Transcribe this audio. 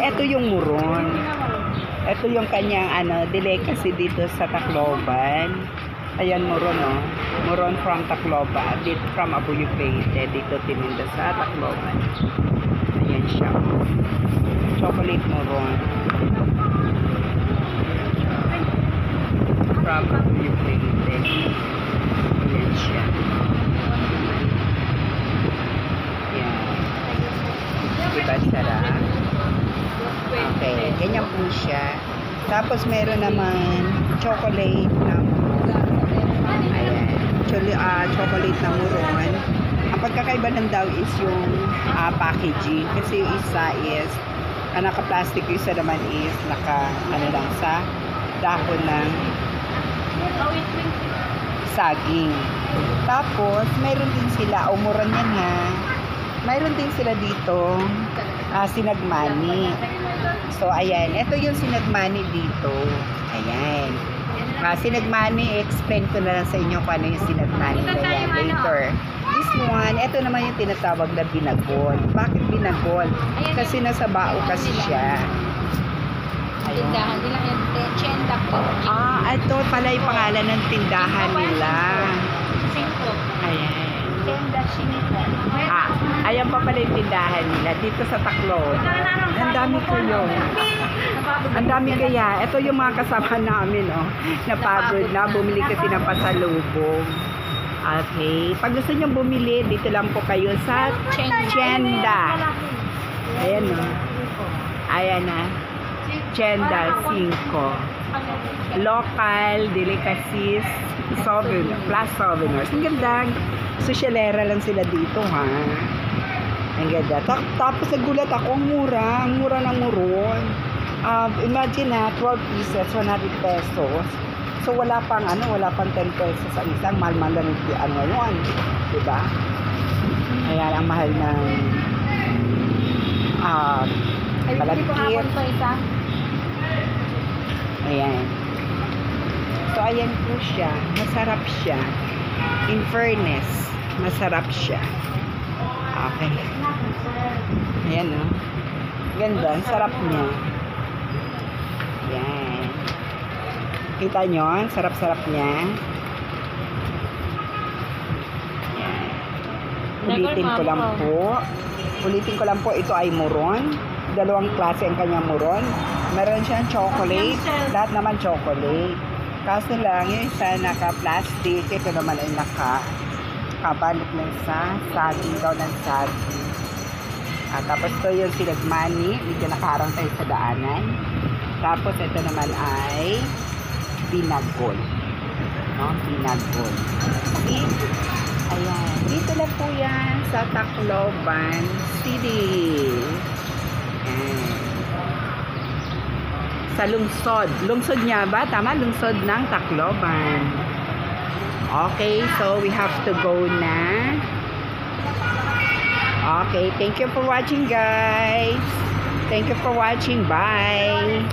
ito yung muron. Ito yung kanyang delicacy dito sa Tacloban. Ayan, muron, no? Muron from Tacloban. Dito from Abuyo Leyte. Dito tininda sa Tacloban. Ayan siya. Chocolate muron. From Abuyo Leyte. Ayan siya. Ayan. Diba sarap? Okay, ganyan po siya. Tapos meron naman chocolate na chocolate na muron. Ang pagkakaiba lang daw is yung packaging. Kasi yung isa is naka-plastic, yung isa naman is lang sa dahon ng saging. Tapos meron din sila, umuran yan ha. Mayroon din sila dito sinagmani. So ayan, ito yung sinagmani dito. Ayan. Sinagmani, explain ko na lang sa inyo kung ano yung sinagmani na yan later. This one, ito naman yung tinatawag na binagol. Bakit binagol? Kasi nasa bao kasi siya. Tindahan nila yan, Tienda po. Ito pala yung pangalan ng tindahan nila. Ayan. Tienda Cinco. Ayan pa pala yung tindahan nila dito sa Tacloban. Ang dami kayo. Ang dami kaya. Ito yung mga kasama namin, oh. Napagod na. Bumili kasi ng pasalubong. Okay. Pag gusto nyo bumili, dito lang po kayo sa Tienda. Ayan, oh. Ayan na. Tienda 5. Local delicacies, plus souvenirs. Ang ganda. Sosyalera lang sila dito, ha. Ang ganda. Tapos nagulat ako, ang mura ng muron. Imagine ha, 12 pieces, 100 pesos. So wala pang 10 pesos ang isang, mahal-mahal lang yun. Diba? Ayan, ang mahal ng palagkit. Ayan. So ayan po siya. Masarap siya. In fairness, masarap siya. Okay. Ayan, no? Ganda. Ang sarap niya. Ayan. Kita nyo? Ang sarap-sarap niya. Ayan. Ulitin ko lang po. Ito ay muron. Dalawang klase ang kanyang muron. Meron siyang chocolate. Lahat naman chocolate. Kaso lang, yung isa naka-plastic, ito naman ay nakabalot lang sa saging daw ng saging. Tapos ito yung sinagmani, medyo nakaharang tayo sa daanan. Tapos ito naman ay binagol. No? Binagol. Okay? Ayan. Dito lang po yan sa Tacloban City. Ayan. Sa lungsod niya ba? Tama, lungsod ng Tacloban. Okay, so we have to go na. Okay, thank you for watching, guys. Thank you for watching. Bye.